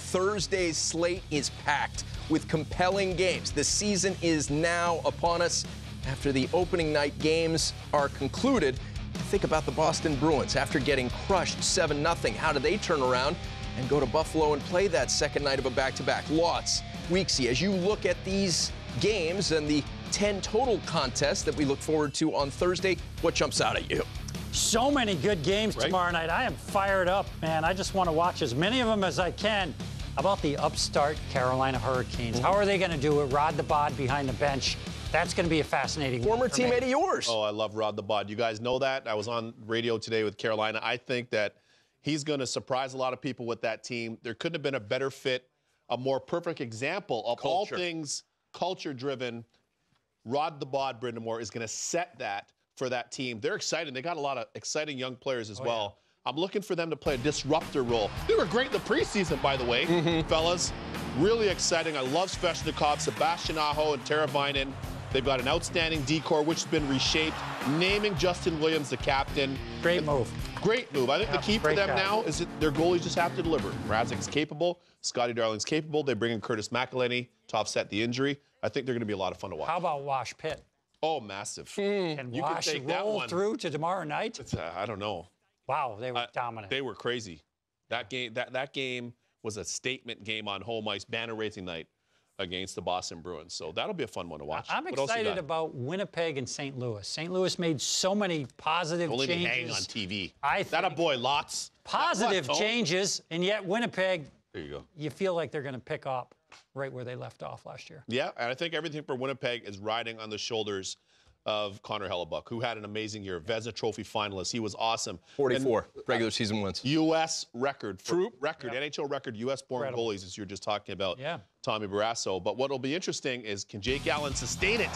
Thursday's slate is packed with compelling games. The season is now upon us. After the opening night games are concluded, think about the Boston Bruins. After getting crushed 7-0, how do they turn around and go to Buffalo and play that second night of a back-to-back? Lots. Weeksy, as you look at these games and the 10 total contests that we look forward to on Thursday, what jumps out at you? So many good games tomorrow night. I am fired up, man. I just want to watch as many of them as I can. How about the upstart Carolina Hurricanes? How are they going to do it? Rod the Bod behind the bench. That's going to be a fascinating one. Former teammate of yours. Oh, I love Rod the Bod. You guys know that. I was on radio today with Carolina. I think that he's going to surprise a lot of people with that team. There couldn't have been a better fit, a more perfect example of all things culture-driven. Rod the Bod Brind'Amour is going to set that for that team. They're excited. They got a lot of exciting young players as well. Yeah. I'm looking for them to play a disruptor role. They were great in the preseason, by the way, fellas. Really exciting. I love Svechnikov, Sebastian Aho, and Teravainen. They've got an outstanding D-core, which has been reshaped. Naming Justin Williams the captain. Great move. Great move. I think the key for them now is that their goalies just have to deliver. Mrazek's capable. Scotty Darling's capable. They bring in Curtis McElhinney to offset the injury. I think they're going to be a lot of fun to watch. How about Wash Pitt? Oh, massive. Can Wash roll through to tomorrow night? I don't know. Wow, they were dominant. They were crazy. That game was a statement game on home ice, banner-raising night against the Boston Bruins. So that'll be a fun one to watch. I'm excited about Winnipeg and St. Louis. St. Louis made so many positive changes. Only hang on TV. That a boy, lots. Positive changes, and yet Winnipeg, there you go. You feel like they're going to pick up right where they left off last year. Yeah, and I think everything for Winnipeg is riding on the shoulders of Connor Hellebuck, who had an amazing year. Vezina Trophy finalist. He was awesome. 44 regular season wins. U.S. record. NHL record, U.S.-born goalies, as you were just talking about, Tommy Barrasso. But what will be interesting is, can Jake Allen sustain it?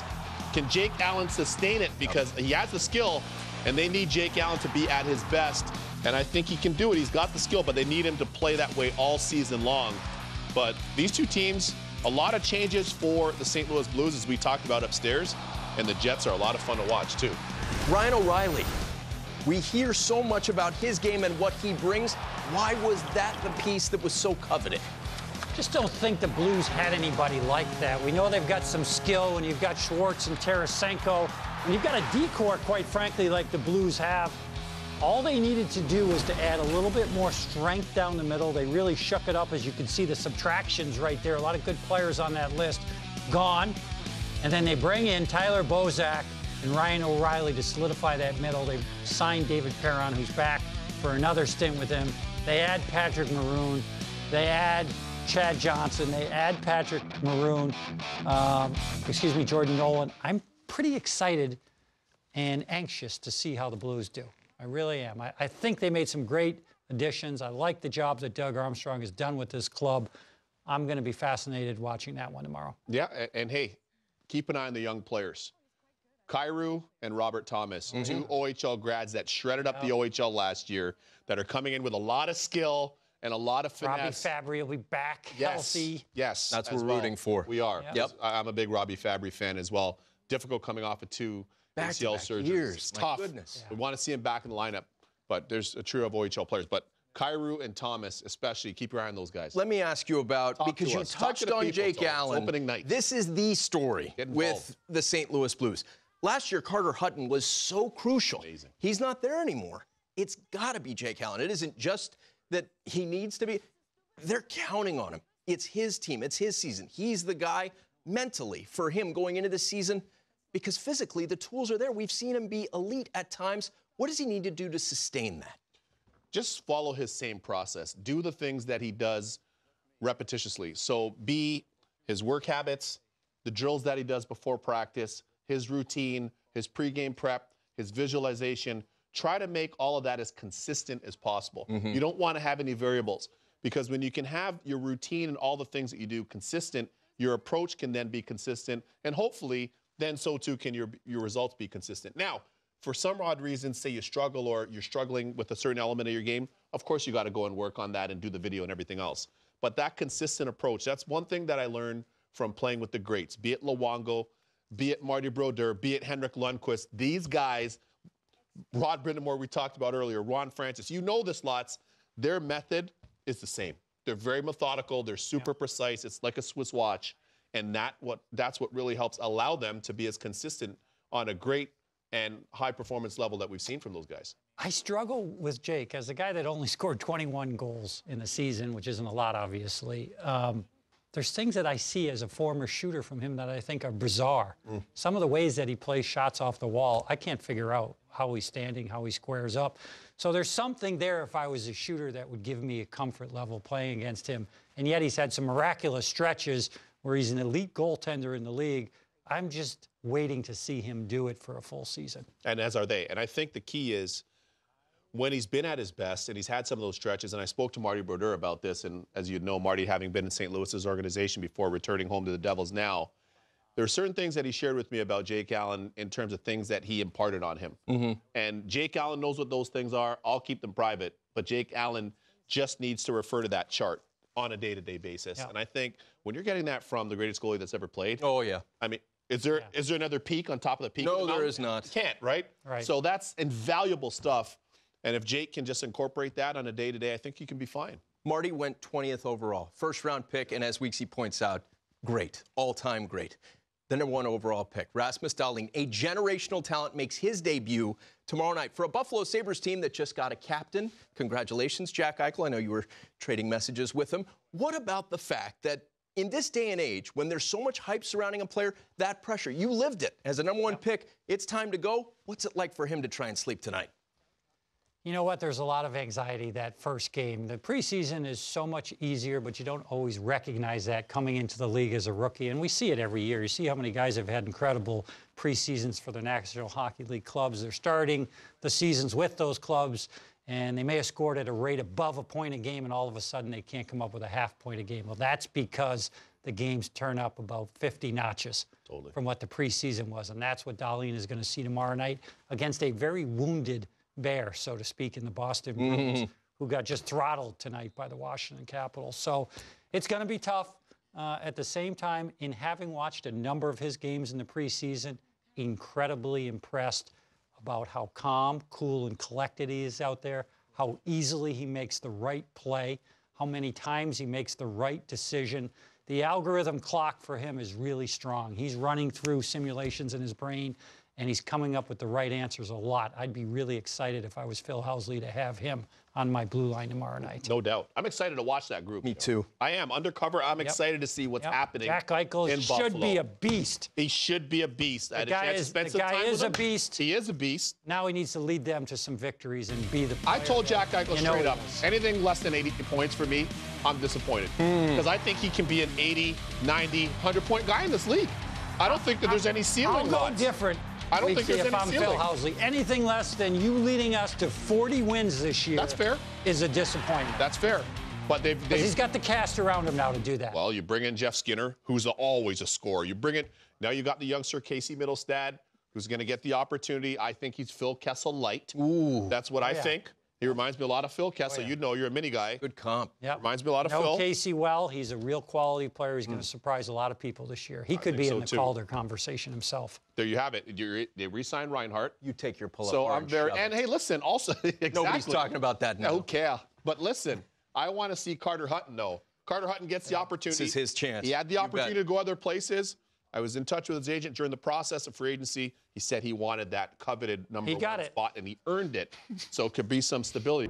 Can Jake Allen sustain it? Because he has the skill, and they need Jake Allen to be at his best. And I think he can do it. He's got the skill, but they need him to play that way all season long. But these two teams, a lot of changes for the St. Louis Blues, as we talked about upstairs. And the Jets are a lot of fun to watch, too. Ryan O'Reilly, we hear so much about his game and what he brings. Why was that the piece that was so coveted? Just don't think the Blues had anybody like that. We know they've got some skill, and you've got Schwartz and Tarasenko, and you've got a D-core, quite frankly, like the Blues have. All they needed to do was to add a little bit more strength down the middle. They really shook it up, as you can see the subtractions right there. A lot of good players on that list gone. And then they bring in Tyler Bozak and Ryan O'Reilly to solidify that middle. They signed David Perron, who's back for another stint with him. They add Patrick Maroon. They add Chad Johnson. They add Patrick Maroon. Jordan Nolan. I'm pretty excited and anxious to see how the Blues do. I really am. I think they made some great additions. I like the job that Doug Armstrong has done with this club. I'm going to be fascinated watching that one tomorrow. Yeah, and hey, keep an eye on the young players. Kyrou and Robert Thomas, two OHL grads that shredded up the OHL last year, that are coming in with a lot of skill and a lot of finesse. Robbie Fabry will be back healthy. Yes, that's what we're rooting for. We are. Yep. I'm a big Robbie Fabry fan as well. Difficult coming off of 2 ACL surgeries. Years. It's tough. Goodness. We want to see him back in the lineup, but there's a trio of OHL players. But Kyrou and Thomas, especially, keep your eye on those guys. Let me ask you about, because you touched on Jake Allen. Opening night. This is the story with the St. Louis Blues. Last year, Carter Hutton was so crucial. Amazing. He's not there anymore. It's got to be Jake Allen. It isn't just that he needs to be. They're counting on him. It's his team. It's his season. He's the guy mentally for him going into the season, because physically the tools are there. We've seen him be elite at times. What does he need to do to sustain that? Just follow his same process. Do the things that he does repetitiously. So be his work habits, the drills that he does before practice, his routine, his pregame prep, his visualization. Try to make all of that as consistent as possible. You don't want to have any variables, because when you can have your routine and all the things that you do consistent, your approach can then be consistent, and hopefully then so too can your results be consistent. Now, for some odd reason, say you struggle or you're struggling with a certain element of your game, of course you got to go and work on that and do the video and everything else. But that consistent approach, that's one thing that I learned from playing with the greats, be it Luongo, be it Marty Brodeur, be it Henrik Lundqvist. These guys, Rod Brind'Amour we talked about earlier, Ron Francis, you know this lots, their method is the same. They're very methodical. They're super precise. It's like a Swiss watch. And that's what really helps allow them to be as consistent on a great and high performance level that we've seen from those guys. I struggle with Jake as a guy that only scored 21 goals in the season, which isn't a lot, obviously. There's things that I see as a former shooter from him that I think are bizarre. Some of the ways that he plays shots off the wall, I can't figure out how he's standing, how he squares up. So there's something there if I was a shooter that would give me a comfort level playing against him. And yet he's had some miraculous stretches where he's an elite goaltender in the league. I'm just waiting to see him do it for a full season. And as are they. And I think the key is when he's been at his best and he's had some of those stretches, and I spoke to Marty Brodeur about this, and as you know, Marty having been in St. Louis's organization before returning home to the Devils now, there are certain things that he shared with me about Jake Allen in terms of things that he imparted on him. And Jake Allen knows what those things are. I'll keep them private. But Jake Allen just needs to refer to that chart on a day-to-day basis. And I think when you're getting that from the greatest goalie that's ever played, Oh, yeah. I mean, is there another peak on top of the peak? No, there is not. Can't, right? Right. So that's invaluable stuff. And if Jake can just incorporate that on a day-to-day, I think he can be fine. Marty went 20th overall. First-round pick, and as Weeksy points out, great. All-time great. The #1 overall pick, Rasmus Dahlin, a generational talent, makes his debut tomorrow night for a Buffalo Sabres team that just got a captain. Congratulations, Jack Eichel. I know you were trading messages with him. What about the fact that in this day and age, when there's so much hype surrounding a player, that pressure, you lived it as a #1 pick, it's time to go. What's it like for him to try and sleep tonight? You know what? There's a lot of anxiety that first game. The preseason is so much easier, but you don't always recognize that coming into the league as a rookie. And we see it every year. You see how many guys have had incredible preseasons for the National Hockey League clubs. They're starting the seasons with those clubs, and they may have scored at a rate above a point a game, and all of a sudden they can't come up with a half point a game. Well, that's because the games turn up about 50 notches from what the preseason was. And that's what Dahlin is going to see tomorrow night against a very wounded bear, so to speak, in the Boston Bruins, who got just throttled tonight by the Washington Capitals. So it's going to be tough. At the same time, in having watched a number of his games in the preseason, incredibly impressed about how calm, cool, and collected he is out there, how easily he makes the right play, how many times he makes the right decision. The algorithm clock for him is really strong. He's running through simulations in his brain, and he's coming up with the right answers a lot. I'd be really excited if I was Phil Housley to have him on my blue line tomorrow night. No doubt. I'm excited to watch that group. Me too. I am. Undercover, I'm excited to see what's happening Jack Eichel in should Buffalo. be a beast. He should be a beast. The guy is a beast. He is a beast. Now he needs to lead them to some victories and be the player. I told Jack Eichel straight up, he is. anything less than 80 points for me, I'm disappointed. Because I think he can be an 80, 90, 100-point guy in this league. I don't think that there's any ceiling. I'll go different. I don't think there's if any I'm ceiling. Phil Housley. Anything less than you leading us to 40 wins this year That's fair. is a disappointment. That's fair. But Because he's got the cast around him now to do that. Well, you bring in Jeff Skinner, who's always a scorer. You bring in, now you got the youngster Casey Middlestad, who's going to get the opportunity. I think he's Phil Kessel light. Ooh. That's what I think. He reminds me a lot of Phil Kessel. You know, you're a mini guy. Good comp. Yep. Reminds me a lot of No Phil. Casey well. He's a real quality player. He's going to surprise a lot of people this year. He could be so in the too. Calder conversation himself. There you have it. They re-signed Reinhart. You take your pull-up So bar I'm very, shove and it. hey, listen, also, exactly. Nobody's talking about that now. Okay. But listen, I want to see Carter Hutton, though. Carter Hutton gets the opportunity. This is his chance. He had the You opportunity bet. to go other places. I was in touch with his agent during the process of free agency. He said he wanted that coveted number He got one it. spot, and he earned it. So it could be some stability.